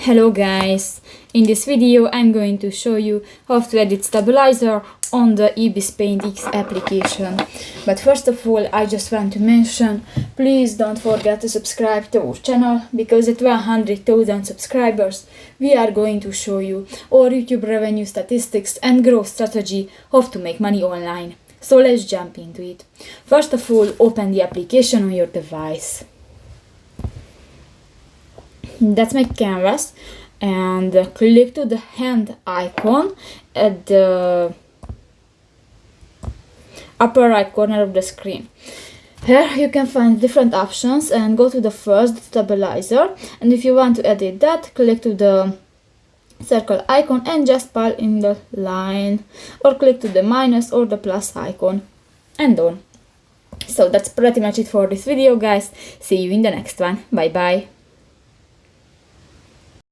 Hello guys, in this video I'm going to show you how to edit stabilizer on the Ibis Paint X application. But first of all, I just want to mention, please don't forget to subscribe to our channel, because at 100,000 subscribers we are going to show you our YouTube revenue statistics and growth strategy, how to make money online. So let's jump into it. First of all, open the application on your device. That's my canvas, and click to the hand icon at the upper right corner of the screen. Here you can find different options and go to the first, stabilizer, and if you want to edit that, click to the circle icon and just pile in the line, or click to the minus or the plus icon and done. So that's pretty much it for this video guys. See you in the next one. Bye bye.